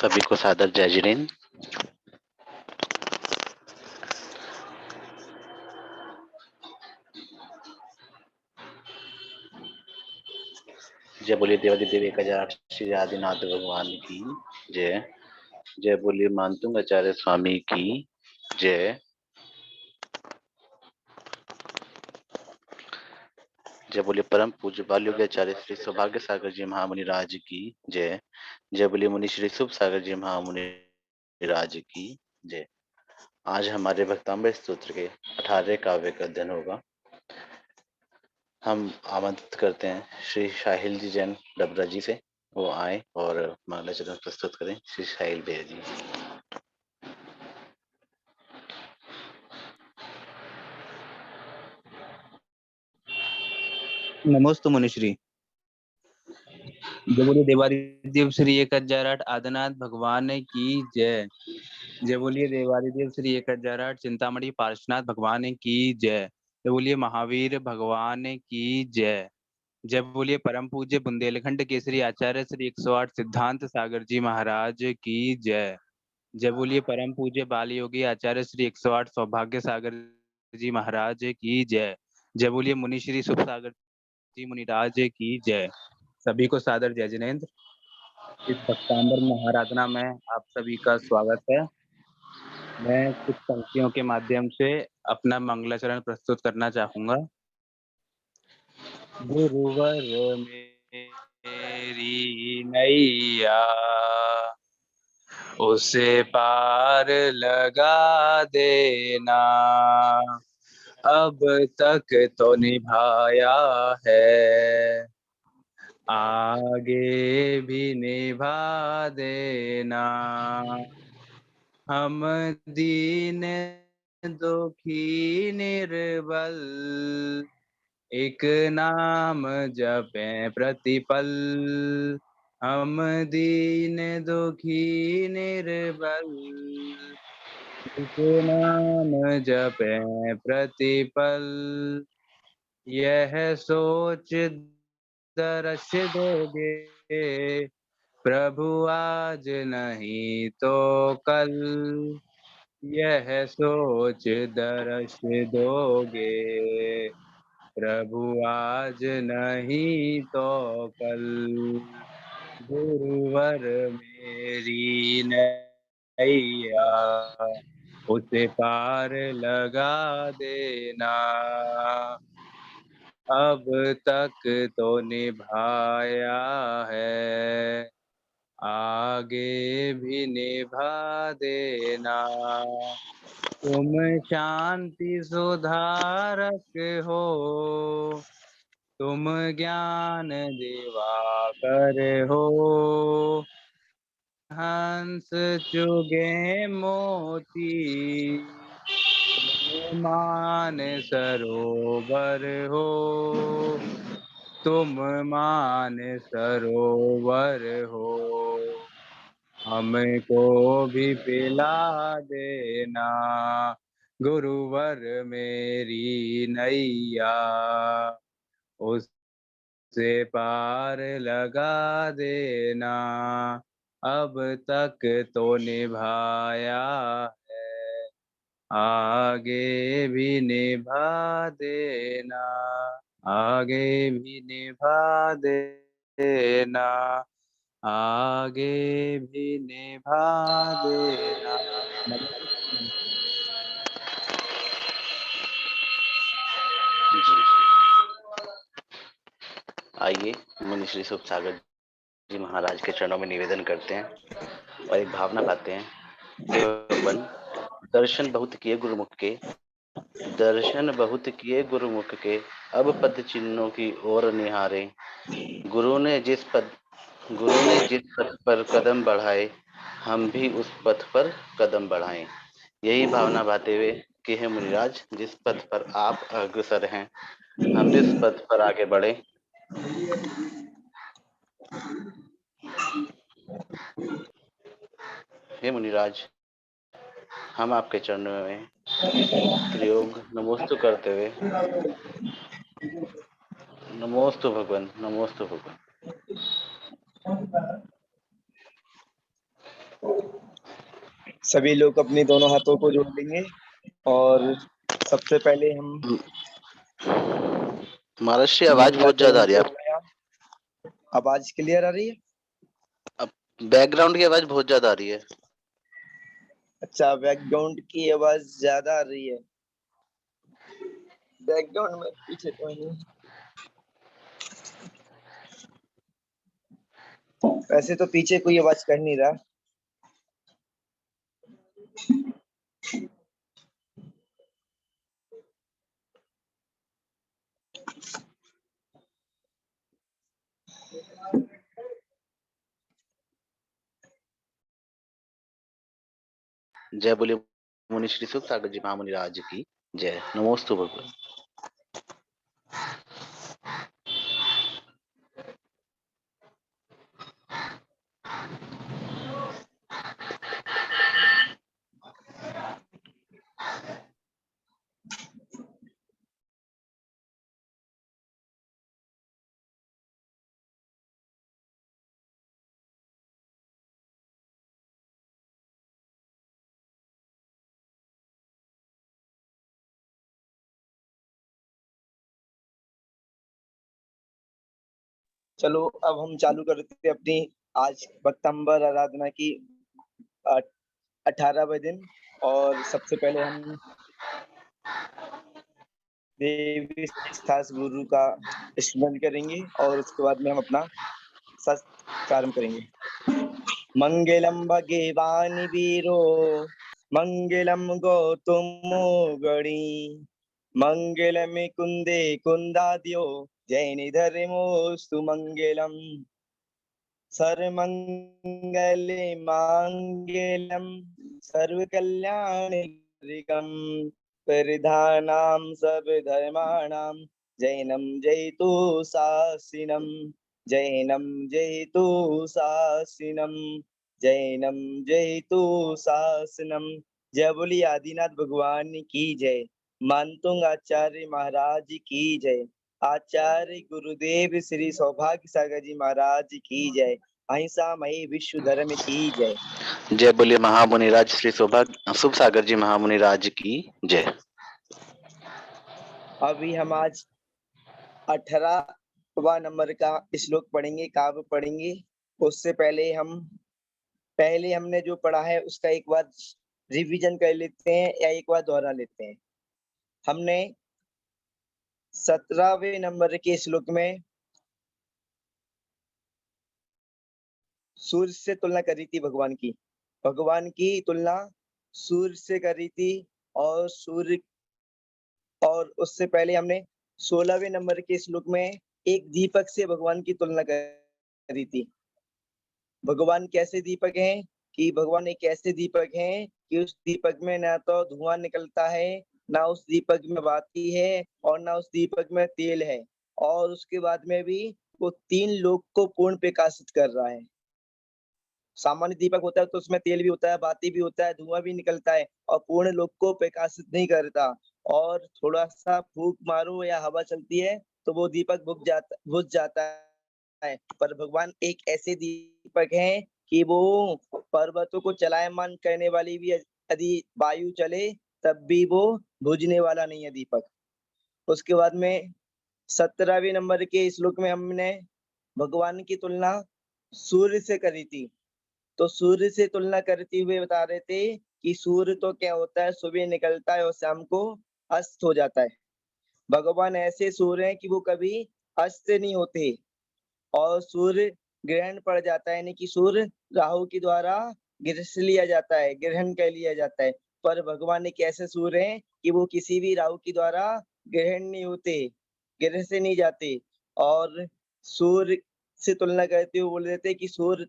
सभी को सादर जय जिनेन्द्र। जय बोलिए देवादिदेव 1008 श्री आदिनाथ भगवान की जय। जय बोलिए मानतुंग आचार्य स्वामी की जय। जय बोलिए परम पूज्य बाल योग्याचार्य श्री सौभाग्य सागर जी महामुनि राज की जय। जय बोलिए मुनि श्री शुभ सागर जी महामुनि राज की जय। आज हमारे भक्तामृत स्तोत्र के 18 काव्य का अध्ययन होगा। हम आमंत्रित करते हैं श्री साहिल जी जैन डबरा जी से, वो आए और मंगलाचरण प्रस्तुत करें। श्री साहिल भैया जी। नमोस्तु मुनिश्री। जय बोलिए देवादिदेव श्री 1008 आदिनाथ भगवान की जय। जय बोलिए देवादिदेव श्री 1008 चिंतामणि पार्श्वनाथ भगवान की जय। जय बोलिए महावीर भगवान की जय। जय बोलिए परम पूज्य बुंदेलखंड केसरी आचार्य श्री 108 सिद्धांत सागर जी महाराज की जय। जय बोलिए परम पूज्य बाल योगी आचार्य श्री 108 सौभाग्य सागर जी महाराज की जय। जय बोलिए मुनि श्री शुभ सागर जी मुनिराज की जय। सभी को सादर जय जिनेन्द्र। इस भक्तांबर महाराधना में आप सभी का स्वागत है। मैं कुछ पंक्तियों के माध्यम से अपना मंगलाचरण प्रस्तुत करना चाहूंगा। गुरुवर मेरी नैया उसे पार लगा देना, अब तक तो निभाया है, आगे भी निभा देना। हम दीन दुखी निर्बल एक नाम जपें प्रतिपल। हम दीन दुखी निर्बल एक नाम जपें प्रतिपल। यह सोच दर्श दोगे प्रभु आज नहीं तो कल। यह सोच दर्श दोगे प्रभु आज नहीं तो कल। गुरुवर मेरी नैया उसे पार लगा देना, अब तक तो निभाया है, आगे भी निभा देना। तुम शांति सुधारक हो, तुम ज्ञान दिवाकर हो। हंस चुगे मोती मान सरोवर हो, तुम मान सरोवर हो। हमको भी पिला देना, गुरुवर मेरी नैया उससे पार लगा देना, अब तक तो निभाया है, आगे भी निभा देना, आगे भी निभा देना, आगे भी निभा देना। जी आइए मुनि श्री शुभ सागर जी महाराज के चरणों में निवेदन करते हैं और एक भावना गाते हैं। हे भगवान, दर्शन बहुत किए गुरुमुख के, दर्शन बहुत किए गुरुमुख के, अब पद चिन्हों की ओर निहारे। गुरु ने जिस पथ पर कदम बढ़ाए, हम भी उस पथ पर कदम बढ़ाएं। यही भावना भाते हुए कि हे मुनिराज, जिस पथ पर आप अग्रसर हैं, हम भी उस पथ पर आगे बढ़े। हे मुनिराज, हम आपके चरणों में त्रियोग नमोस्तु करते हुए, नमोस्तु भगवान, नमोस्तु भगवान। सभी लोग अपने दोनों हाथों को जोड़ लेंगे और सबसे पहले हम महाराज जी आवाज बहुत ज्यादा आ रही है। आवाज क्लियर आ रही है? बैकग्राउंड की आवाज बहुत ज्यादा आ रही है। अच्छा, बैकग्राउंड की आवाज ज्यादा आ रही है। बैकग्राउंड में पीछे तो नहीं। वैसे तो पीछे कोई आवाज कर नहीं रहा। जय बोले मुनि श्री सुख सागर जी महामुनि राज की जय। नमोस्तु भगवान। चलो अब हम चालू करते हैं अपनी आज वक्तंबर आराधना की 18वें दिन। और सबसे पहले हम देवी शास्त्र गुरु का स्मरण करेंगे और उसके बाद में हम अपना सत्संग प्रारंभ करेंगे। मंगलम भगवान वीरो मंगलम गौतमो गणी मंगलम कुंदे कुंदाद्यो जैन धर्मोस्तु मंगलम सर्वमंगले मांगल्यम सर्वकल्याणिकं परिधानां सर्वधर्माणां जैनं जयतु शासिनं जैनं जयतु शासिनं जैनं जयतु शासनम। जय बोली आदिनाथ भगवान की जय। मानतुंग आचार्य महाराज की जय। आचार्य गुरुदेव श्री सौभाग्य सागर जी महाराज की जय। अहिंसा मई विश्व धर्म की जय। जय बोले महामुनि राज श्री सौभाग्य शुभ सागर जी महामुनि राज की जय। अभी हम आज 18वां नंबर का श्लोक पढ़ेंगे, काव्य पढ़ेंगे। उससे पहले हमने जो पढ़ा है उसका एक बार रिवीजन कर लेते हैं या एक बार दोहरा लेते हैं। हमने 17वें नंबर के श्लोक में सूर्य से तुलना करी थी भगवान की तुलना सूर्य से करी थी। और उससे पहले हमने 16वें नंबर के श्लोक में एक दीपक से भगवान की तुलना करी थी। भगवान कैसे दीपक हैं कि भगवान एक ऐसे दीपक हैं कि उस दीपक में ना तो धुआं निकलता है, ना उस दीपक में बाती है और ना उस दीपक में तेल है। और उसके बाद में भी वो 3 लोक को पूर्ण प्रकाशित कर रहा है। सामान्य दीपक होता है तो उसमें तेल भी होता है, बाती भी होता है, धुआं भी निकलता है और पूर्ण लोक को प्रकाशित नहीं करता। और थोड़ा सा फूंक मारो या हवा चलती है तो वो दीपक बुझ जाता है। पर भगवान एक ऐसे दीपक हैं कि वो पर्वतों को चलायमान करने वाली भी यदि वायु चले तब भी वो बुझने वाला नहीं है दीपक। उसके बाद में 17वें नंबर के श्लोक में हमने भगवान की तुलना सूर्य से करी थी। तो सूर्य से तुलना करते हुए बता रहे थे कि सूर्य तो क्या होता है, सुबह निकलता है और शाम को अस्त हो जाता है। भगवान ऐसे सूर्य हैं कि वो कभी अस्त नहीं होते। और सूर्य ग्रहण पड़ जाता है, यानी कि सूर्य राहु के द्वारा ग्रसित लिया जाता है, ग्रहण कर लिया जाता है। पर भगवान एक ऐसे सूर्य हैं कि वो किसी भी राहु के द्वारा ग्रहण नहीं होते, ग्रह से नहीं जाते। और सूर्य से तुलना करते हुए बोल देते कि सूर्य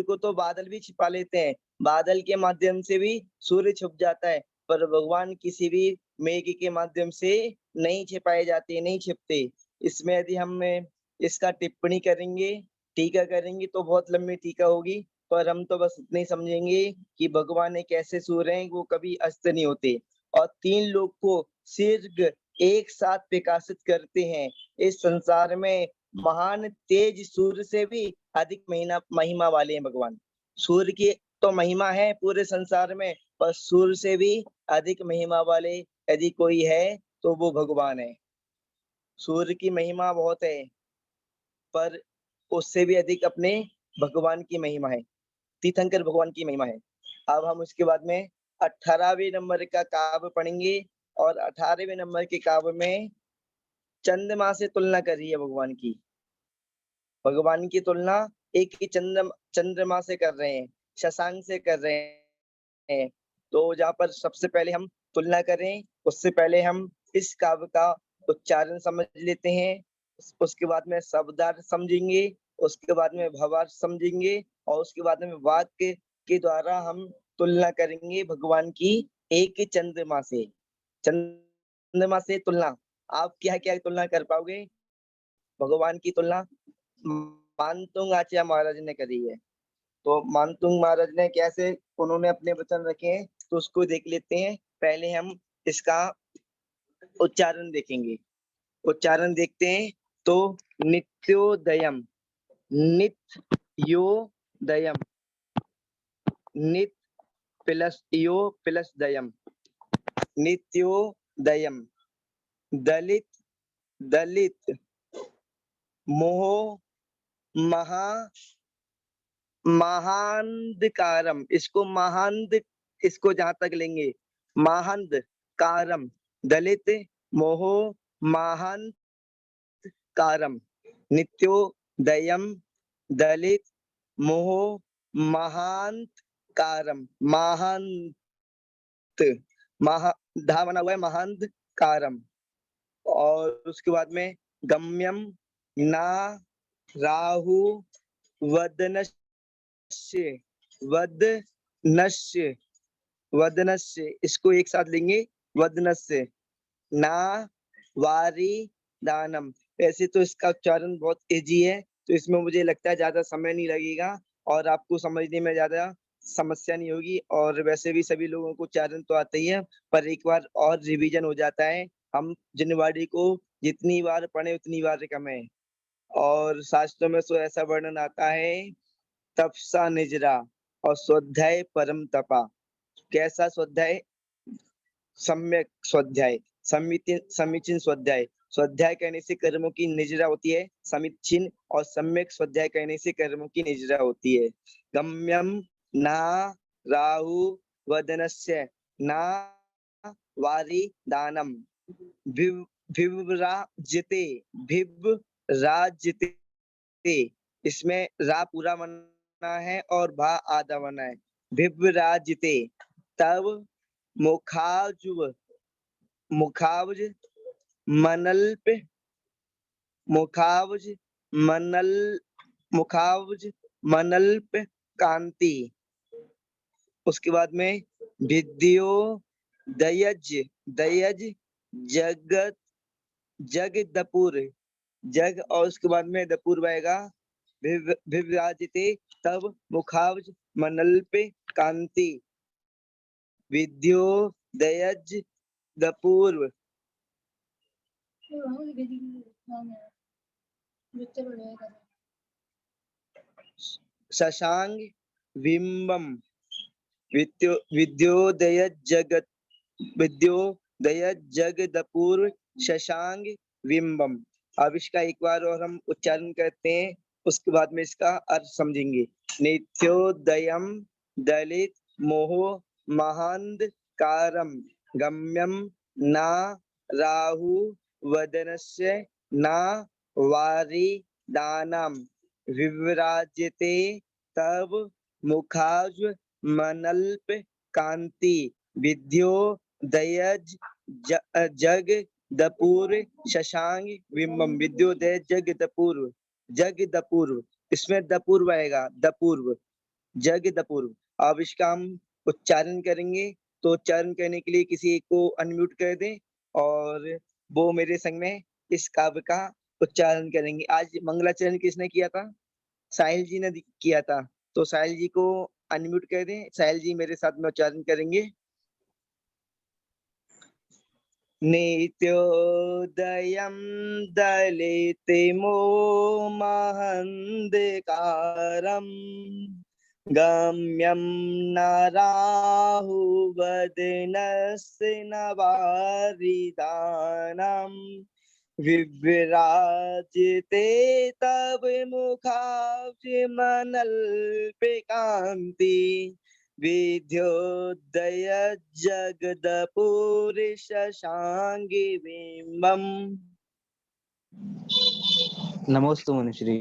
को तो बादल भी छिपा लेते हैं, बादल के माध्यम से भी सूर्य छुप जाता है। पर भगवान किसी भी मेघ के माध्यम से नहीं छिपाए जाते, नहीं छिपते। इसमें यदि हम इसका टिप्पणी करेंगे, टीका करेंगे तो बहुत लंबी टीका होगी। पर हम तो बस इतने ही समझेंगे कि भगवान एक ऐसे सूर्य हैं वो कभी अस्त नहीं होते और 3 लोग को शीघ्र एक साथ प्रकाशित करते हैं। इस संसार में महान तेज सूर्य से भी अधिक महिमा वाले हैं भगवान। सूर्य के तो महिमा है पूरे संसार में, पर सूर्य से भी अधिक महिमा वाले यदि कोई है तो वो भगवान है। सूर्य की महिमा बहुत है, पर उससे भी अधिक अपने भगवान की महिमा है, तीर्थंकर भगवान की महिमा है। अब हम उसके बाद में 18वें नंबर का काव्य पढ़ेंगे और 18वें नंबर के काव्य में चंद्रमा से तुलना करी है भगवान की। भगवान की तुलना एक ही चंद्रमा से कर रहे हैं, शशांक से कर रहे हैं। तो जहाँ पर सबसे पहले हम तुलना करें, उससे पहले हम इस काव्य का उच्चारण समझ लेते हैं। उसके बाद में शब्दार्थ समझेंगे, उसके बाद में भावार्थ समझेंगे और उसके बाद में वाक्य के द्वारा हम तुलना करेंगे भगवान की एक ही चंद्रमा से। चंद्रमा से तुलना, आप क्या क्या तुलना कर पाओगे? भगवान की तुलना मानतुंग आचार्य महाराज ने करी है। तो मानतुंग महाराज ने कैसे उन्होंने अपने वचन रखे हैं, तो उसको देख लेते हैं। पहले हम इसका उच्चारण देखेंगे। उच्चारण देखते हैं तो नित्योदयम, नित्योदयम, नित प्लस यो प्लस दयम, नित्योदयम। दलित, दलित, मोह, महा, महांधकारम, इसको महांध, इसको जहां तक लेंगे महांध कारम, दलित मोह महांत कारम, नित्योदयम, दलित मोह महांत कारम, महांत, महा धा बना हुआ है महांत कारम। और उसके बाद में गम्यम ना राहु वदनश्य, वदनश्य, वदनश्य, इसको एक साथ लेंगे वदनश्य, ना वारी दानम। वैसे तो इसका उच्चारण बहुत इजी है, तो इसमें मुझे लगता है ज्यादा समय नहीं लगेगा और आपको समझने में ज्यादा समस्या नहीं होगी। और वैसे भी सभी लोगों को उच्चारण तो आता ही है, पर एक बार और रिवीजन हो जाता है। हम जिनवाड़ी को जितनी बार पढ़े उतनी बार कम है। और शास्त्रों में तो ऐसा वर्णन आता है, तपसा निजरा और स्वाध्याय परम तपा। कैसा स्वाध्याय? सम्यक स्वाध्याय, समीचीन स्वाध्याय। स्वाध्याय करने से कर्मों की निजरा होती है समीचीन, और सम्यक स्वाध्याय करने से कर्मों की निजरा होती है। गम्यम ना राहु वदनस्य ना वारी दानम, भिवराजिते, भिवराजिते, इसमें रा पूरा बना है और भा आधा बना है। भिवराजिते, तब मुखाजुव, मुखावज मनल्प, मुखावज मनल, मुखावज मनल्प कांति। उसके बाद में विद्यो दयज, दयज जगत, जग दपुर, जग और उसके बाद में दपुर आएगा। विभ्राजिते, तब मुखावज मनल्प कांति, विद्यो दयज दपूर्व, शशांक बिंबम, विद्योदय जगत, विद्योदय जगदपूर्व शशांक बिंबम। अब इसका एक बार और हम उच्चारण करते हैं, उसके बाद में इसका अर्थ समझेंगे। नित्योदयम, दलित मोह महांध कारम, गम्यम ना राहु वदनस्य ना वारी दानम, विव्राज्यते, तब मुखाज मनल्प कांति, विद्यो दयज जग दपूर शशांक बिंबम। विद्यो दयज जग दपूर्व, जग दपूर्व, इसमें दपूर्व आएगा, दपूर्व, जग दपूर्व। अब इसका हम उच्चारण करेंगे, तो उच्चारण करने के लिए किसी एक को अनम्यूट कर दें और वो मेरे संग में इस काव्य का उच्चारण करेंगे। आज मंगलाचरण किसने किया था? साहिल जी ने किया था। तो साहिल जी को अनम्यूट कर दें। साहिल जी मेरे साथ में उच्चारण करेंगे। नित्योदयम दलितिमो महंधकारम, गम्यं न राहुवदनस्य न वारिदानम् विभ्राजते तव मुखाब्जमनल्पिकान्ति विद्योदय जगदपुरुषशाङ्गि बिम्बम्। नमोस्तु मुनिश्री।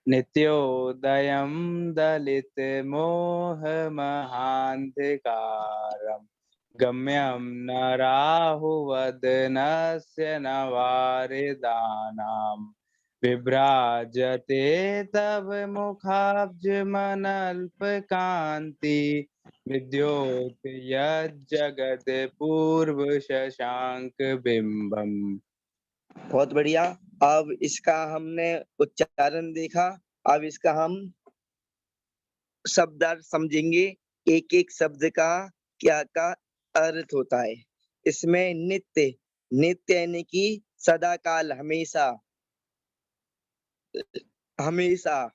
नित्योदयं दलितमोहमहान्धकारम् गम्यं न राहुवदनस्य न वारिदानाम् विभ्राजते तव मुखाब्जमनल्पकान्ति विद्योत यज्जगत्पूर्वशशाङ्कबिम्बम्। बहुत बढ़िया। अब इसका हमने उच्चारण देखा, अब इसका हम शब्दार्थ समझेंगे। एक एक शब्द का क्या का अर्थ होता है। इसमें नित्य, नित्य यानी कि सदा काल, हमेशा, हमेशा।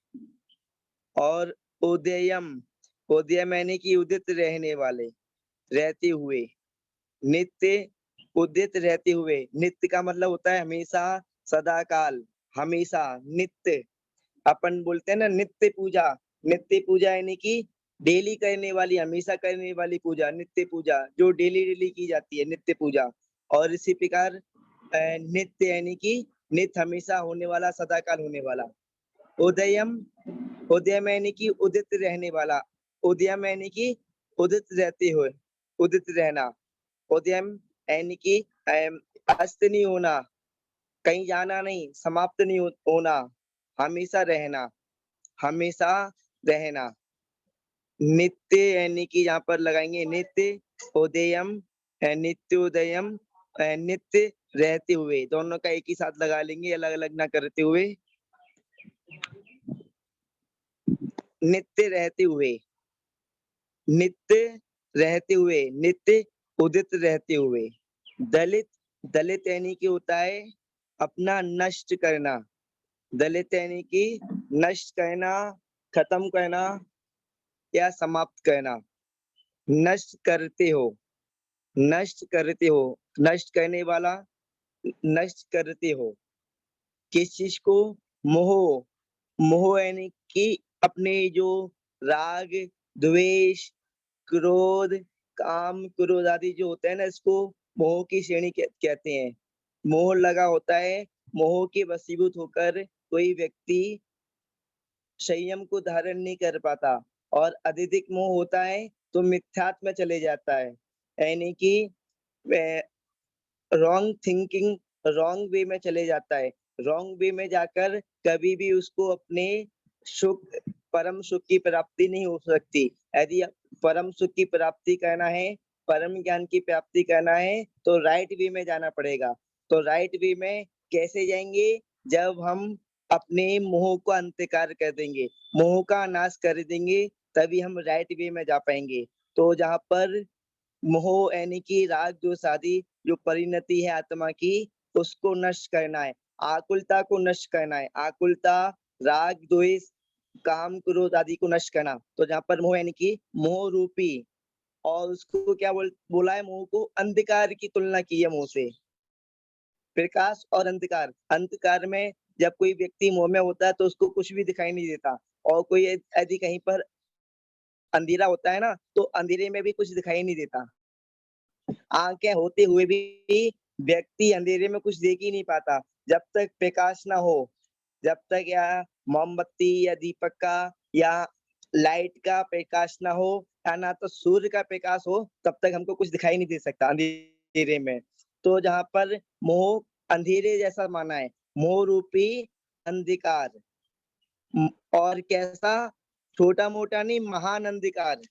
और उदयम, उदयम यानी कि उदित रहने वाले, रहते हुए। नित्य उदित रहते हुए, नित्य का मतलब होता है हमेशा, सदा काल, हमेशा, नित्य। अपन बोलते हैं ना नित्य पूजा, नित्य पूजा यानी कि डेली करने वाली, हमेशा करने वाली पूजा, नित्य पूजा जो डेली डेली की जाती है, नित्य पूजा। और इसी प्रकार नित्य यानी कि नित्य, हमेशा होने वाला, सदाकाल होने वाला। उदयम, उदयम यानी कि उदित रहने वाला, उदयम यानी कि उदित रहते हुए, उदित रहना। उदयम यानी कि अस्त नहीं होना, कहीं जाना नहीं, समाप्त नहीं होना, हमेशा रहना, हमेशा रहना। नित्य यानी कि यहाँ पर लगाएंगे नित्य, उदयम, नित्योदयम, नित्य रहते हुए, दोनों का एक ही साथ लगा लेंगे, अलग अलग ना करते हुए। नित्य रहते हुए, नित्य रहते हुए, नित्य उदित रहते हुए। दलित, दलित यानी कि होता है अपना नष्ट करना, दलित यानी कि नष्ट करना, खत्म करना या समाप्त करना। नष्ट करते हो, नष्ट करते हो, नष्ट करने वाला, नष्ट करते हो। किस चीज को? मोह, मोह यानी कि अपने जो राग, द्वेष, क्रोध, काम, क्रोध आदि जो होते हैं ना, इसको मोह की श्रेणी कहते हैं। मोह लगा होता है, मोह के वशीभूत होकर कोई व्यक्ति संयम को धारण नहीं कर पाता, और अत्यधिक मोह होता है तो मिथ्यात्व में चले जाता है, यानी कि रॉन्ग थिंकिंग, रॉन्ग वे में चले जाता है। रॉन्ग वे में जाकर कभी भी उसको अपने सुख, परम सुख की प्राप्ति नहीं हो सकती। यदि परम सुख की प्राप्ति करना है, परम ज्ञान की प्राप्ति करना है, तो राइट वे में जाना पड़ेगा। तो राइट वे में कैसे जाएंगे? जब हम अपने मोह को अंतकार कर देंगे, मोह का नाश कर देंगे, तभी हम राइट वे में जा पाएंगे। तो जहाँ पर मोह यानी कि राग द्वेष आदि जो परिणति है आत्मा की, उसको नष्ट करना है, आकुलता को नष्ट करना है, आकुलता, राग द्वेष, काम, क्रोध आदि को नष्ट करना। तो जहाँ पर मोह यानी कि मोह रूपी, और उसको क्या बोला है, मोह को अंधकार की तुलना की है मोह से। प्रकाश और अंधकार, अंधकार में जब कोई व्यक्ति मोह में होता है तो उसको कुछ भी दिखाई नहीं देता, और कोई यदि कहीं पर अंधेरा होता है ना, तो अंधेरे में भी कुछ दिखाई नहीं देता। आंखें होते हुए भी व्यक्ति अंधेरे में कुछ देख ही नहीं पाता, जब तक प्रकाश ना हो, जब तक या मोमबत्ती या दीपक का या लाइट का प्रकाश ना हो, या ना तो सूर्य का प्रकाश हो, तब तक हमको कुछ दिखाई नहीं दे सकता अंधेरे में। तो जहाँ पर मोह अंधेरे जैसा माना है, मोह रूपी अंधकार, और कैसा? छोटा मोटा नहीं, महान अंधकार।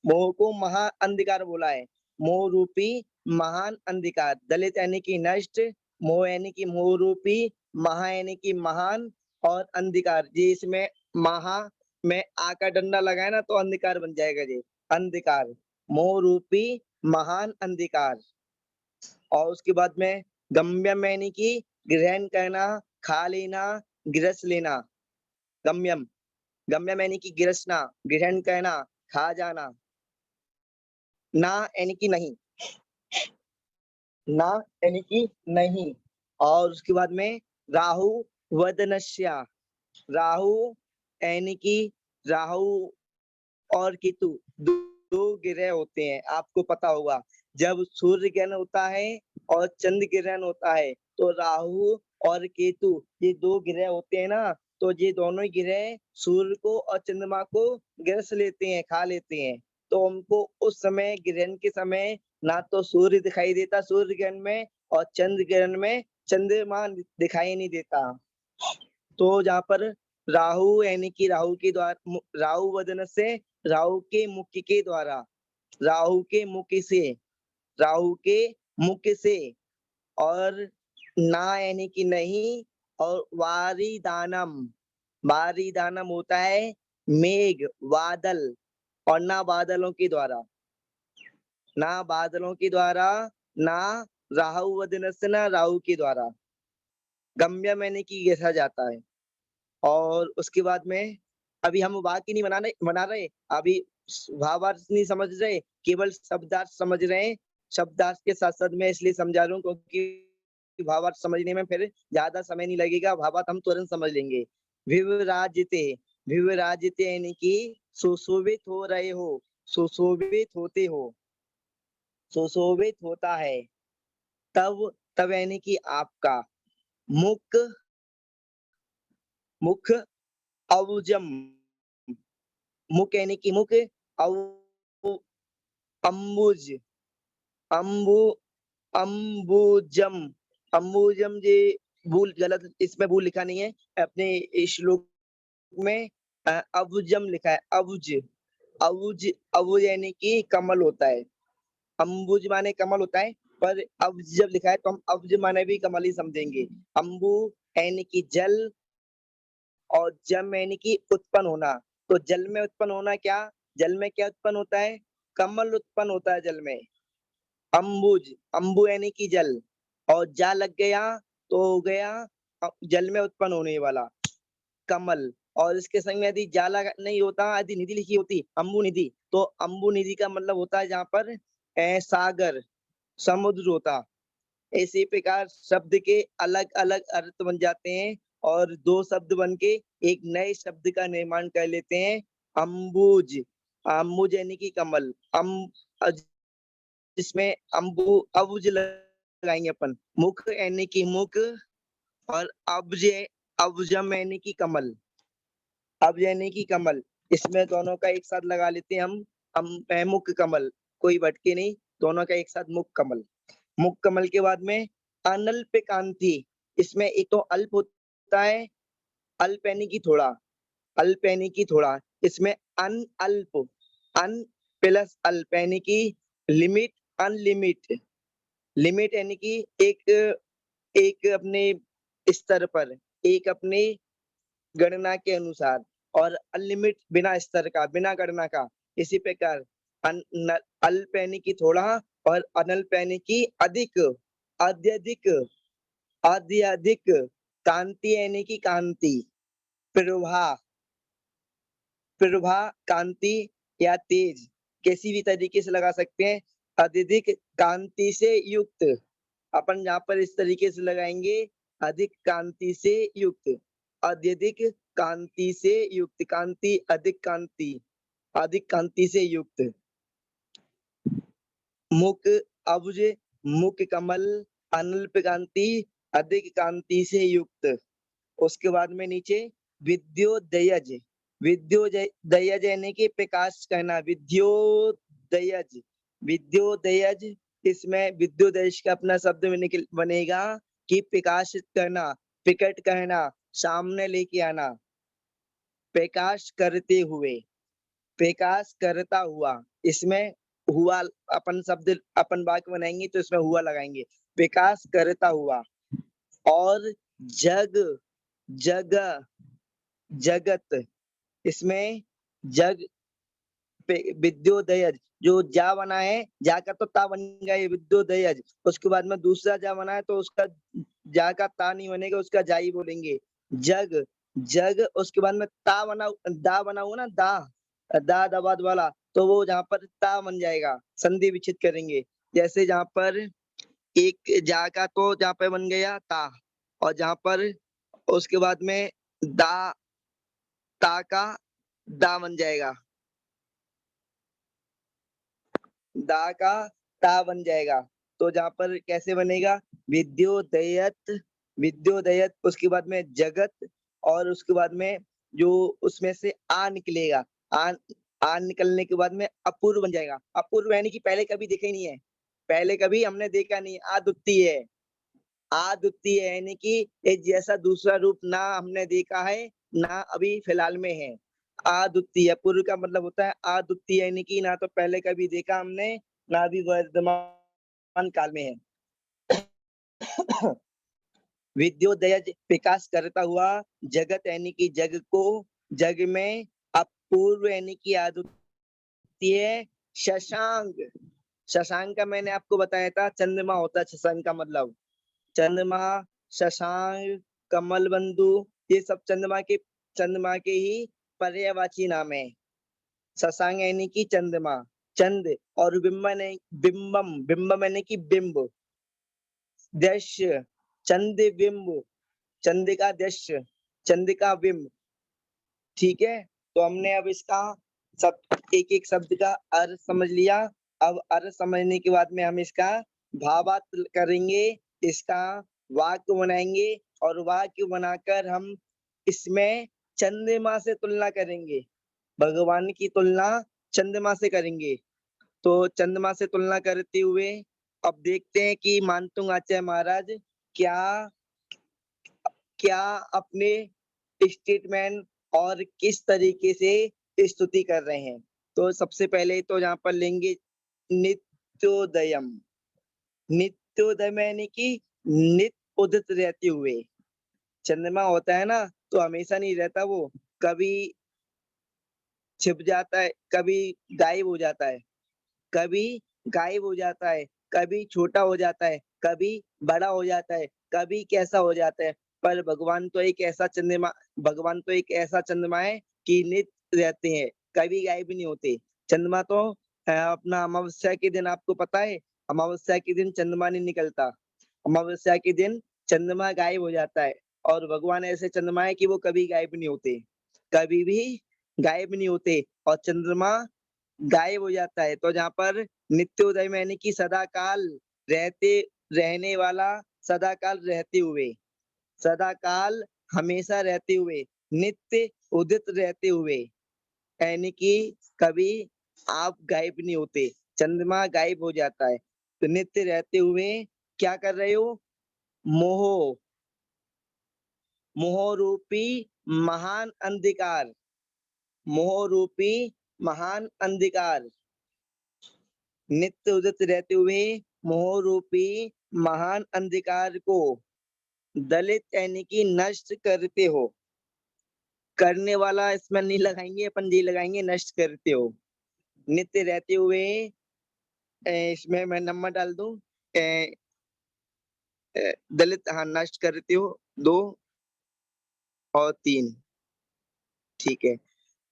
मोह को महा अंधकार बोला है, मोह रूपी महान अंधकार। दलित यानी कि नष्ट, मोह यानी कि मोह रूपी, महा यानी कि महान, और अंधकार जी, इसमें महा में आ का डंडा लगाए ना तो अंधकार बन जाएगा जी, अंधकार, मोह रूपी महान अंधकार। और उसके बाद में गम्यम यानी कि ग्रहण करना, खा लेना, ग्रस लेना, गम्यम। गम्यम यानी कि गिरसना, ग्रहण करना, खा जाना। ना यानी कि नहीं, ना यानी कि नहीं। और उसके बाद में राहु वदनस्या, राहु यानी कि राहु और केतु दो ग्रह होते हैं, आपको पता होगा। जब सूर्य ग्रहण होता है और चंद्र ग्रहण होता है तो राहु और केतु ये दो ग्रह होते हैं ना, तो ये दोनों ही ग्रह सूर्य को और चंद्रमा को ग्रस लेते हैं, खा लेते हैं। तो उनको उस समय ग्रहण के समय ना तो सूर्य दिखाई देता सूर्य ग्रहण में, और चंद्र ग्रहण में चंद्रमा दिखाई नहीं देता। तो जहाँ पर राहु यानी कि राहु के द्वारा, राहु वदन से, राहु के मुख के द्वारा, राहु के मुख से, राहु के मुख से, और ना यानी कि नहीं, और वारिदानम, वारिदानम होता है मेघ, बादल, और ना बादलों के द्वारा, ना बादलों के द्वारा, ना राहु वदन से, ना राहु के द्वारा। गम्यम यानी कि ऐसा जाता है। और उसके बाद में अभी हम वाक्य नहीं बना रहे, अभी भावार्थ नहीं समझ रहे, केवल शब्दार्थ समझ रहे हैं। शब्दार्थ के साथ साथ मैं इसलिए समझा रहा हूँ क्योंकि भावार्थ समझने में फिर ज्यादा समय नहीं लगेगा, भावार्थ हम तुरंत समझ लेंगे। विवराजिते, विवराजिते यानी कि सुशोभित हो रहे हो, सुशोभित होते हो, सुशोभित होता है। तब, तब यानी कि आपका मुख, मुख अवुजम, मुख यानी कि मुख, अम्बुज, अम्बु, अम्बुजम, अम्बुजम ये भूल गलत, इसमें भूल लिखा नहीं है अपने श्लोक में, अबुजम लिखा है, अबुज, अबुज, अबुज यानी कि कमल होता है। अम्बुज माने कमल होता है, पर अब्ज जब लिखा है तो हम अब्ज माने भी कमल ही समझेंगे। अम्बु यानी कि जल, और जम यानी कि उत्पन्न होना। तो जल में उत्पन्न होना क्या, जल में क्या उत्पन्न होता है, कमल उत्पन्न होता है जल में। अम्बुज, अम्बु यानी कि जल, और जा लग गया तो हो गया जल में उत्पन्न होने वाला कमल। और इसके संग में यदि जाला नहीं होता, यदि निधि लिखी होती अम्बु निधि, तो अम्बु निधि का मतलब होता है जहाँ पर सागर, समुद्र होता। इसी प्रकार शब्द के अलग अलग अर्थ बन जाते हैं, और दो शब्द बन के एक नए शब्द का निर्माण कर लेते हैं, अम्बुज। अम्बुज यानी कि कमल, जिसमें अम्बु अबुज लगाएंगे अपन, मुख यानी कि मुख, और अब्ज, अब्जम यानी कि कमल, अब्ज यानी कि कमल। इसमें दोनों का एक साथ लगा लेते हैं हम मुख कमल, कोई भटके नहीं, दोनों का एक साथ मुख कमल। मुख कमल के बाद में अनल्प कांति, इसमें एक तो अल्प होता है, अल्प यानी कि थोड़ा, अल्प यानी कि थोड़ा, इसमें अन अल्प, अन प्लस अल्प यानी कि लिमिट, अनलिमिट, लिमिट यानी कि एक, एक अपने स्तर पर, एक अपने गणना के अनुसार, और अनलिमिट बिना स्तर का, बिना गणना का। इसी प्रकार अल्प यानी कि थोड़ा, और अनल्प यानी कि अधिक, अत्यधिक, अत्यधिक, कांति यानी कि कांति, प्रभा, प्रभा, कांति या तेज, किसी भी तरीके से लगा सकते हैं। अत्यधिक कांति से युक्त, अपन जहाँ पर इस तरीके से लगाएंगे, अधिक कांति से युक्त, अत्यधिक कांति से युक्त, कांति, अधिक कांति, अधिक कांति से युक्त। मुख अबुज, मुख कमल, अनल्प कांति, अधिक कांति से युक्त। उसके बाद में नीचे विद्योदयज, विद्योदयज यानी कि प्रकाश कहना, विद्योदयज, विद्योदयज। इसमें विद्योदयज का अपना शब्द में बनेगा कि प्रकाशित करना, प्रकट कहना, सामने लेके आना, प्रकाश करते हुए, प्रकाश करता हुआ। इसमें हुआ अपन शब्द, अपन वाक्य बनाएंगे तो इसमें हुआ लगाएंगे, प्रकाश करता हुआ। और जग, जगह, जगत, इसमें जग, विद्योदयज, जो जा बना है, जा का तो ता बन गया, ये विद्योदयज। उसके बाद में दूसरा जा बना है तो उसका जा का ता नहीं बनेगा, उसका जा ही बोलेंगे, जग, जग, उसके बाद में ता बना, दा बना हुआ ना, दा दबाद वाला, तो वो जहाँ पर ता बन जाएगा, संधि विच्छेद करेंगे। जैसे जहाँ पर एक जा का तो जहाँ पे बन गया ता, और जहाँ पर उसके बाद में दा, ता का दा बन जाएगा, दा का ता बन जाएगा। तो जहाँ पर कैसे बनेगा, विद्योदयत, विद्योदयत, उसके बाद में जगत, और उसके बाद में जो उसमें से आ निकलेगा, आ निकलने के बाद में अपूर्व बन जाएगा। अपूर्व यानी कि पहले कभी देखा ही नहीं है, पहले कभी हमने देखा नहीं, अद्वितीय है। अद्वितीय यानी कि एक जैसा दूसरा रूप ना हमने देखा है, ना अभी फिलहाल में है। अद्वितीय, पूर्व का मतलब होता है अद्वितीय, यानी कि ना तो पहले कभी देखा हमने, ना अभी वर्तमान काल में है। विद्योदय, विकास करता हुआ, जगत यानी कि जग को, जग में अपूर्व यानी कि अद्वितीय, शशांक, शशांक का मैंने आपको बताया था, चंद्रमा होता है शशांक का मतलब, चंद्रमा, शशांक, कमल बंधु, ये सब चंद्रमा के ही पर्यायवाची नाम है। शशांक यानी कि चंद्रमा, चंद, और बिंबन है, बिंबम, बिंबम यानी कि बिंब, दृश्य, चंद बिंब, चंद्रिका दृश्य, चंद्रिका बिंब। ठीक है, तो हमने अब इसका सब एक एक शब्द का अर्थ समझ लिया। अब अर्थ समझने के बाद में हम इसका भावार्थ करेंगे, इसका वाक्य बनाएंगे, और वाक्य बनाकर हम इसमें चंद्रमा से तुलना करेंगे, भगवान की तुलना चंद्रमा से करेंगे। तो चंद्रमा से तुलना करते हुए अब देखते हैं कि मानतुंग आचार्य महाराज क्या क्या अपने स्टेटमेंट और किस तरीके से स्तुति कर रहे हैं। तो सबसे पहले तो यहाँ पर लेंगे नित्योदयम, नित्योदय यानी कि नित्य उदित रहते हुए। चंद्रमा होता है ना, तो हमेशा नहीं रहता, वो कभी छिप जाता है, कभी गायब हो जाता है, कभी गायब हो जाता है, कभी छोटा हो जाता है, कभी बड़ा हो जाता है, कभी कैसा हो जाता है। पर भगवान तो एक ऐसा चंद्रमा है कि नित्य रहते हैं, कभी गायब नहीं होते। चंद्रमा तो अपना अमावस्या के दिन, आपको पता है, अमावस्या के दिन चंद्रमा नहीं निकलता, अमावस्या के दिन चंद्रमा गायब हो जाता है। और भगवान ऐसे चंद्रमा है कि वो कभी गायब नहीं होते, कभी भी गायब नहीं होते, और चंद्रमा गायब हो जाता है। तो जहाँ पर नित्योदय में यानी कि सदा काल रहते, रहने वाला, सदा काल रहते हुए, सदा काल हमेशा रहते हुए, नित्य उदित रहते हुए, यानी कि कभी आप गायब नहीं होते, चंद्रमा गायब हो जाता है। तो नित्य रहते हुए क्या कर रहे हो, मोह, मोह रूपी महान अंधकार, मोह रूपी महान अंधकार, नित्य उदित रहते हुए मोह रूपी महान अंधकार को दलित यानी कि नष्ट करते हो। करने वाला इसमें नहीं लगाएंगे, अपन जी लगाएंगे, नष्ट करते हो। नित्य रहते हुए इसमें मैं नंबर डाल दूं, दलित, हाँ, नष्ट करते हो, 2 और 3। ठीक है,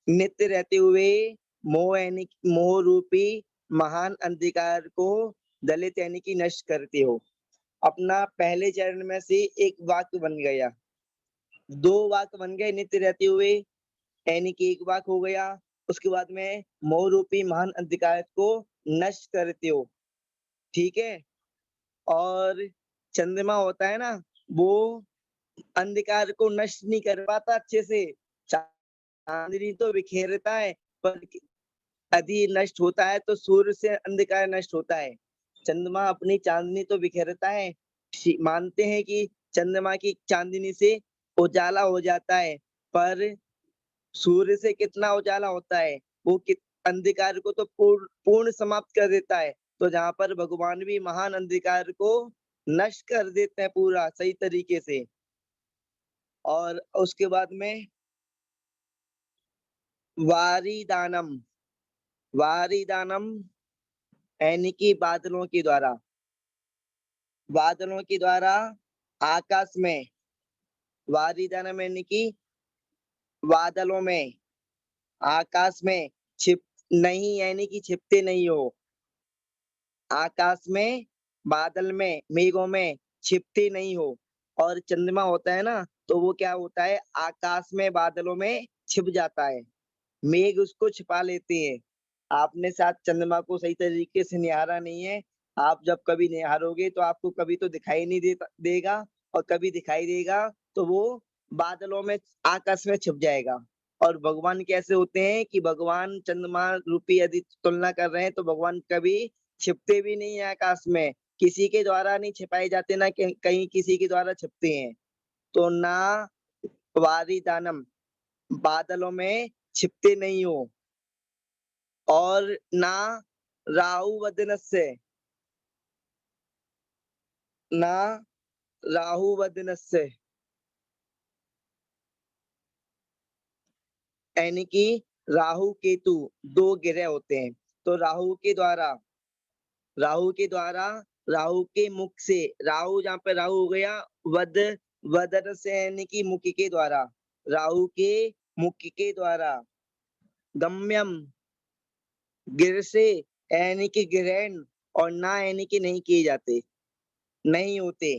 नित्य रहते हुए मोह यानी मोह रूपी महान अंधकार को दलित यानी कि नष्ट करते हो। अपना पहले चरण में से एक वाक्य बन गया, 2 वाक्य बन गए, नित्य रहते हुए यानी कि एक वाक्य हो गया। उसके बाद में मोह रूपी महान अंधकार को नष्ट करते हो। ठीक है, और चंद्रमा होता है ना, वो अंधकार को नष्ट नहीं कर पाता अच्छे से, चांदनी तो बिखेरता है, पर यदि नष्ट होता है तो सूर्य से अंधकार नष्ट होता है। चंद्रमा अपनी चांदनी तो बिखेरता है, मानते हैं कि चंद्रमा की चांदनी से उजाला हो जाता है, पर सूर्य से कितना उजाला होता है, वो अंधकार को तो पूर्ण समाप्त कर देता है। तो जहाँ पर भगवान भी महान अंधकार को नष्ट कर देते हैं पूरा सही तरीके से। और उसके बाद में वारिदानम, वारिदानम यानी कि बादलों के द्वारा, बादलों के द्वारा आकाश में, वारिदानम यानी कि बादलों में, आकाश में छिप नहीं, यानी कि छिपते नहीं हो। आकाश में, बादल में, मेघों में छिपते नहीं हो। और चंद्रमा होता है ना, तो वो क्या होता है, आकाश में, बादलों में छिप जाता है, मेघ उसको छिपा लेते हैं। आपने शायद चंद्रमा को सही तरीके से निहारा नहीं है। आप जब कभी निहारोगे तो आपको कभी तो दिखाई नहीं देगा, और कभी दिखाई देगा तो वो बादलों में, आकाश में छिप जाएगा। और भगवान कैसे होते हैं कि भगवान चंद्रमा रूपी यदि तुलना कर रहे हैं तो भगवान कभी छिपते भी नहीं है आकाश में, किसी के द्वारा नहीं छिपाए जाते, ना कहीं किसी के द्वारा छिपते हैं। तो ना वारी दानम, बादलों में छिपते नहीं हो, और ना राहु वदनस्य, ना राहु वदनस्य, यानी कि राहु केतु दो ग्रह होते हैं। तो राहु के द्वारा, राहु के मुख से, राहु जहाँ पे राहु हो गया, वद, वदन से यानी कि मुख के द्वारा, राहु के मुख के द्वारा, गम्यम, गिर से यानी कि ग्रहण, और ना यानी कि नहीं किए जाते, नहीं होते।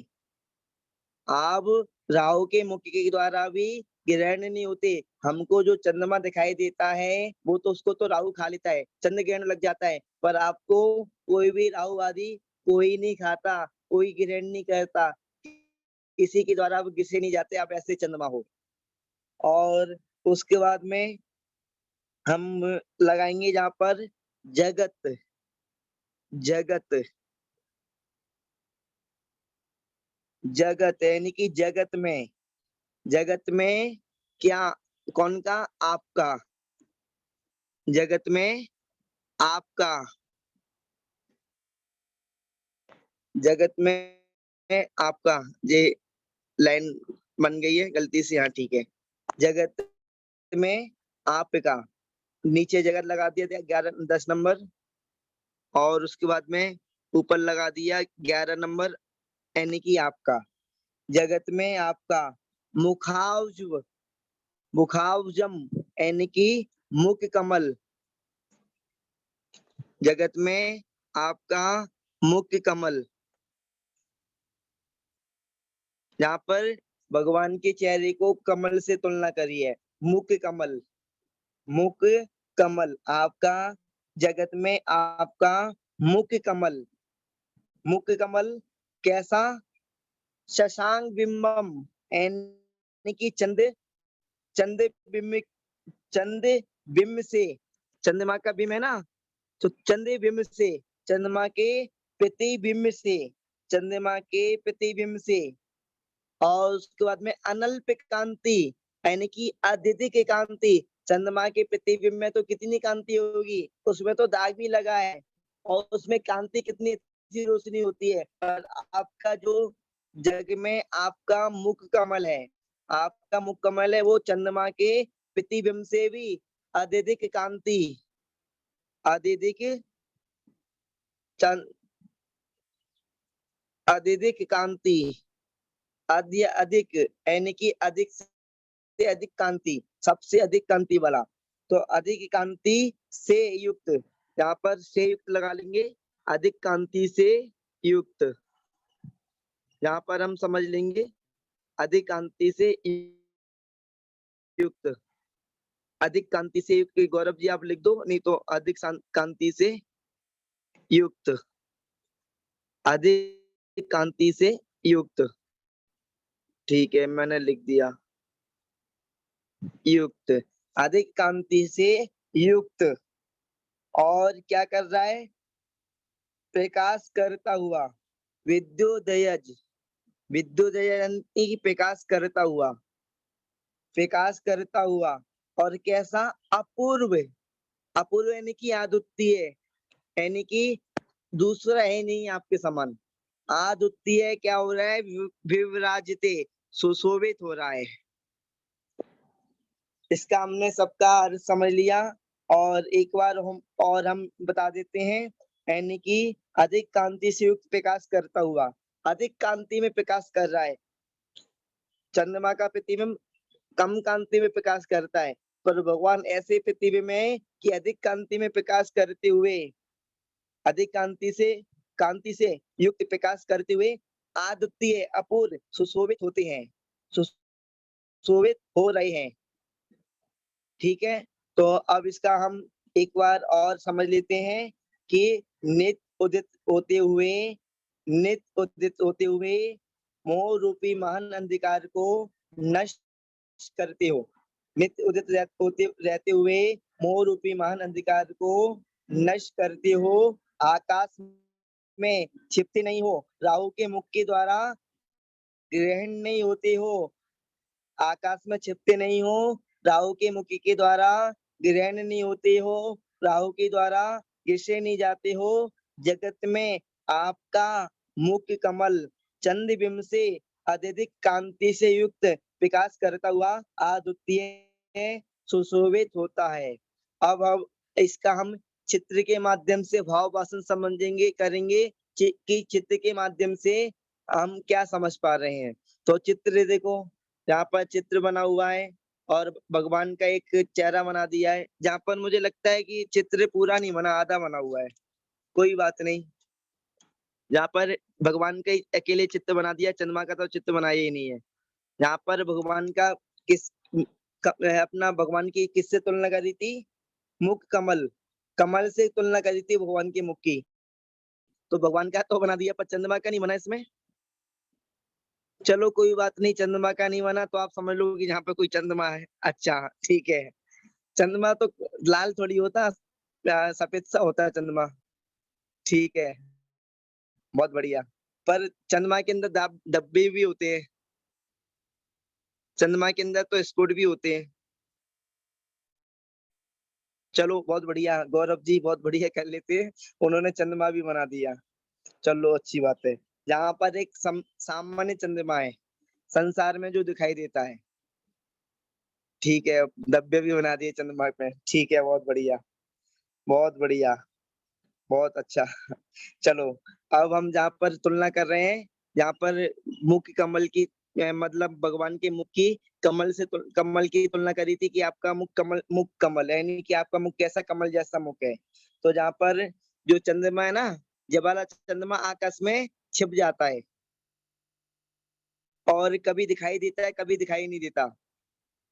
अब राहु के मुख के द्वारा भी ग्रहण नहीं होते। हमको जो चंद्रमा दिखाई देता है वो तो उसको तो राहु खा लेता है, चंद्र ग्रहण लग जाता है, पर आपको कोई भी राहु आदि कोई नहीं खाता, कोई ग्रहण नहीं करता, किसी के द्वारा आप घिसे नहीं जाते, आप ऐसे चंद्रमा हो। और उसके बाद में हम लगाएंगे जहाँ पर जगत, जगत, जगत यानी कि जगत में क्या, कौन का, आपका, जगत में आपका, जगत में आपका, ये लाइन बन गई है गलती से, हाँ ठीक है। जगत में आपका, नीचे जगत लगा दिया था 10 नंबर, और उसके बाद में ऊपर लगा दिया 11 नंबर, यानी कि आपका। जगत में आपका, मुखावज, मुखावजम यानी कि मुख कमल, जगत में आपका मुख कमल, यहाँ पर भगवान के चेहरे को कमल से तुलना करी है, मुख कमल, मुख कमल आपका, जगत में आपका मुख कमल, मुख कमल कैसा, शशांक बिंबम यानी कि चंद बिंब, चंद बिंब से, चंद्रमा का बिंब है ना, तो चंद बिंब से, चंद्रमा के प्रतिबिंब से, चंद्रमा के प्रतिबिंब से। और उसके बाद में अनल्प कांति यानी कि अत्यधिक कांति, चंद्रमा के प्रतिबिंब में तो कितनी कांति होगी, उसमें तो दाग भी लगा है, और उसमें कांति कितनी अच्छी रोशनी होती है। और आपका जो जग में आपका मुख कमल है, आपका मुख कमल है, वो चंद्रमा के प्रतिबिंब से भी अत्यधिक कांति, अत्यधिक अत्यधिक कांति, अधिक यानी कि अधिक से अधिक कांति, सबसे अधिक कांति वाला, तो अधिक कांति से युक्त, यहाँ पर से युक्त लगा लेंगे, अधिक कांति से युक्त, यहाँ पर हम समझ लेंगे अधिक कांति से युक्त, अधिक कांति से युक्त, गौरव जी आप लिख दो, नहीं तो अधिक कांति से युक्त, अधिक कांति से युक्त, ठीक है मैंने लिख दिया, युक्त, अधिक कांति से युक्त। और क्या कर रहा है, प्रकाश करता हुआ, विद्युदयज, विद्युदयंती प्रकाश करता हुआ, प्रकाश करता हुआ, और कैसा, अपूर्व, अपूर्व यानी कि अद्वितीय, यानी कि दूसरा है नहीं आपके समान, अद्वितीय क्या हो रहा है, विवराजिते, सुशोभित हो रहा है। इसका हमने सबका अर्थ समझ लिया, और एक बार हम बता देते हैं, यानी कि अधिक कांति से युक्त प्रकाश करता हुआ, अधिक कांति में प्रकाश कर रहा है, चंद्रमा का प्रतिबिंब कम कांति में प्रकाश करता है, पर भगवान ऐसे प्रतिबिंब है कि अधिक कांति में प्रकाश करते हुए, अधिक कांति से युक्त प्रकाश करते हुए अद्वितीय अपूर्व सुशोभित होते हैं, सुशोभित हो रहे हैं। ठीक है, तो अब इसका हम एक बार और समझ लेते हैं कि नित्य उदित होते हुए मोह रूपी महान अंधकार को नष्ट करते हो। नित्य उदित रहते हुए मोह रूपी महान अंधकार को नष्ट करते हो, आकाश में छिपते नहीं हो, राहु के मुख के द्वारा ग्रहण नहीं होते हो, आकाश में छिपते नहीं हो, राहु के मुख के द्वारा ग्रहण नहीं होते हो, राहु के द्वारा गिसे नहीं जाते हो। जगत में आपका मुख कमल चंद्रबिंब से अत्यधिक कांति से युक्त विकास करता हुआ अद्वितीय सुशोभित होता है। अब इसका हम चित्र के माध्यम से भाव भाषण समझेंगे करेंगे कि चित्र के माध्यम से हम क्या समझ पा रहे हैं। तो चित्र देखो, यहाँ पर चित्र बना हुआ है और भगवान का एक चेहरा बना दिया है, जहाँ पर मुझे लगता है कि चित्र पूरा नहीं बना, आधा बना हुआ है। कोई बात नहीं, यहाँ पर भगवान का अकेले चित्र बना दिया, चंद्रमा का तो चित्र बनाया ही नहीं है। यहाँ पर भगवान का अपना भगवान की किससे तुलना करी थी? मुख कमल से तुलना करी थी भगवान के मुख की। तो भगवान का तो बना दिया, पर चंद्रमा का नहीं बना इसमें। चलो कोई बात नहीं, चंद्रमा का नहीं बना तो आप समझ लो कि यहाँ पे कोई चंद्रमा है। अच्छा ठीक है, चंद्रमा तो लाल थोड़ी होता, सफेद सा होता है चंद्रमा। ठीक है, बहुत बढ़िया। पर चंद्रमा के अंदर डब्बे भी होते हैं, चंद्रमा के अंदर तो स्पोर्ट भी होते हैं। चलो बहुत बढ़िया, गौरव जी बहुत बढ़िया कर लेते हैं, उन्होंने चंद्रमा भी बना दिया। चलो अच्छी बात है। जहाँ पर एक सामान्य चंद्रमा है संसार में जो दिखाई देता है, ठीक है, डब्बे भी बना दिए चंद्रमा पे। ठीक है, बहुत बढ़िया, बहुत बढ़िया, बहुत अच्छा। चलो अब हम जहाँ पर तुलना कर रहे हैं, जहाँ पर मुख कमल की मतलब भगवान के मुख की कमल की तुलना करी थी कि आपका मुख कमल है, यानी कि आपका मुख कैसा कमल जैसा मुख है। तो जहाँ पर जो चंद्रमा है ना, जब वाला चंद्रमा आकाश में छिप जाता है और कभी दिखाई देता है, कभी दिखाई नहीं देता।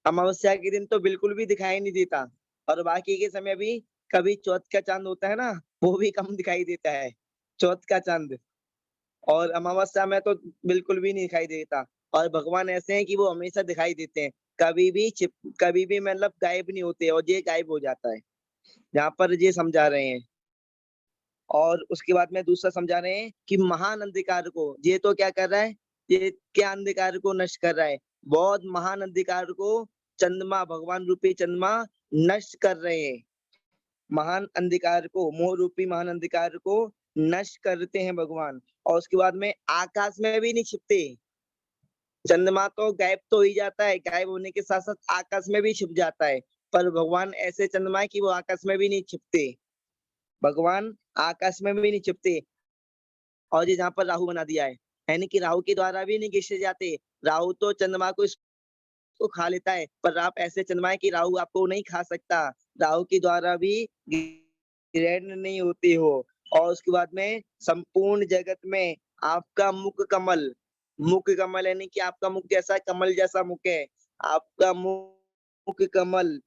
अमावस्या के दिन तो बिल्कुल भी दिखाई नहीं देता, और बाकी के समय भी कभी चौथ का चांद होता है ना, वो भी कम दिखाई देता है, चौथ का चांद। और अमावस्या में तो बिल्कुल भी नहीं दिखाई देता। और भगवान ऐसे हैं कि वो हमेशा दिखाई देते हैं, कभी भी मतलब गायब नहीं होते, और ये गायब हो जाता है। यहाँ पर ये समझा रहे हैं। और उसके बाद में दूसरा समझा रहे हैं कि महान अंधकार को ये तो क्या कर रहा है, ये क्या अंधकार को नष्ट कर रहा है, बहुत महान अंधकार को चंद्रमा, भगवान रूपी चंद्रमा नष्ट कर रहे हैं। महान अंधकार को, मोह रूपी महान अंधकार को नष्ट करते हैं भगवान। और उसके बाद में आकाश में भी नहीं छिपते। चंद्रमा तो गायब तो हो ही जाता है, गायब होने के साथ साथ आकाश में भी छिप जाता है, पर भगवान ऐसे चंद्रमा है कि वो आकाश में भी नहीं छिपते, भगवान आकाश में भी नहीं छिपते। और ये जहाँ पर राहु बना दिया है, यानी कि राहु के द्वारा भी नहीं घिसे जाते। राहु तो चंद्रमा को खा लेता है, पर आप ऐसे चंद्रमा है कि राहु आपको नहीं खा सकता, राहु के द्वारा भी ग्रहण नहीं होते हो। और उसके बाद में संपूर्ण जगत में आपका मुख कमल यानी कि आपका मुख जैसा कमल जैसा मुख है, आपका मुख कमल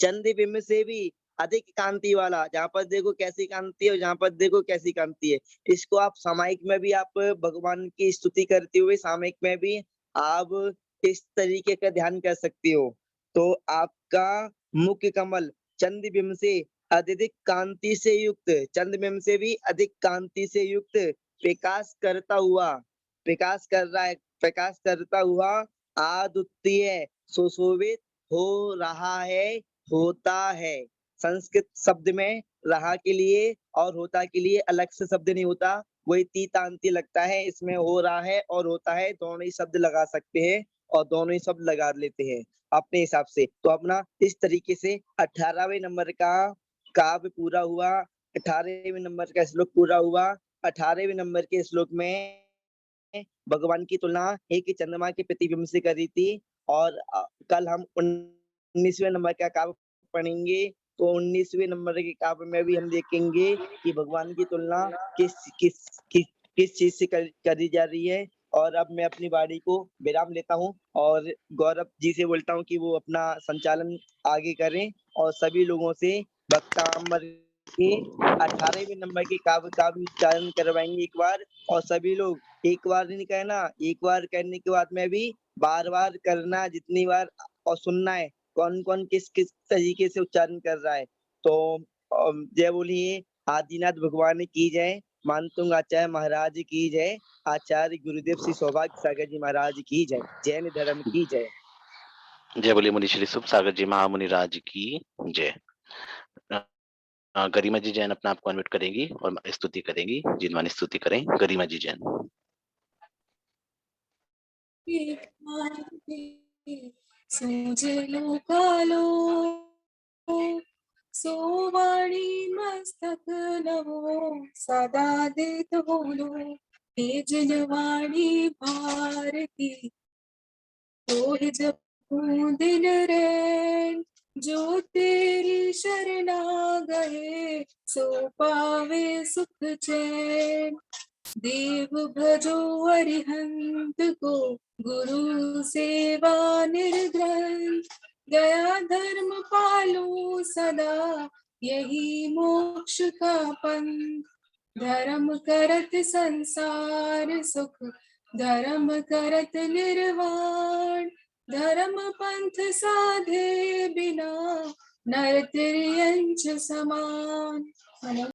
चंद्रबिंब से भी अधिक कांति वाला, जहाँ पर देखो कैसी कांति है और जहाँ पर देखो कैसी कांति है। इसको आप सामायिक में भी आप भगवान की स्तुति करते हुए सामायिक में भी आप इस तरीके का ध्यान कर सकते हो। तो आपका मुख कमल चंद्रबिंब से अत्यधिक कांति से युक्त, चंद्रबिंब से भी अधिक कांति से युक्त प्रकाश कर रहा है, प्रकाश करता हुआ अद्वितीय सुशोभित हो रहा है, होता है। संस्कृत शब्द में रहा के लिए और होता के लिए अलग से शब्द नहीं होता, वही तीतांती लगता है। इसमें हो रहा है और होता है दोनों ही शब्द लगा सकते हैं, और दोनों ही शब्द लगा लेते हैं अपने हिसाब से। तो अपना इस तरीके से 18वें नंबर का काव्य पूरा हुआ, 18वें नंबर का श्लोक पूरा हुआ। 18वें नंबर के श्लोक में भगवान की तुलना एक ही चंद्रमा के प्रतिबिंब से करी थी, और कल हम 19वें नंबर का काव्य पढ़ेंगे। तो 19वें नंबर के काव्य में भी हम देखेंगे कि भगवान की तुलना किस किस किस किस चीज से करी जा रही है। और अब मैं अपनी वाणी को विराम लेता हूँ और गौरव जी से बोलता हूँ कि वो अपना संचालन आगे करें और सभी लोगों से वक्तांबर के 18वें नंबर के काव्य का भी उच्चारण करवाएंगे एक बार। और सभी लोग एक बार नहीं कहना, एक बार करने के बाद में भी बार-बार करना, जितनी बार और सुनना है कौन-कौन किस-किस तरीके से उच्चारण कर रहा है। तो जय बोलिए आदिनाथ भगवान की जय, मानतुंग आचार्य महाराज की जय, आचार्य गुरुदेव श्री सौभाग्य सागर जी महाराज की जय, जैन धर्म की जय। जय बोलिए मुनि श्री सुख सागर जी महामुनि राज की जय। गरिमा जी जैन अपना आप को अनम्यूट करेंगी और स्तुति करेंगी। जिनवानी स्तुति करें गरिमा जी जैन। सूझलो कालो सोवाणी मस्तक नवो सदा देत बोलो हे जनवाणी भारती तोहि जपूं दिन रैन जो तेरी शरणा गए सो पावे सुख चैन देव भजो अरिहंत को गुरु सेवा निर्धन दया धर्म पालो सदा यही मोक्ष का पंथ धर्म करत संसार सुख धर्म करत निर्वाण धर्म पंथ साधे बिना नर त्रियंच समान।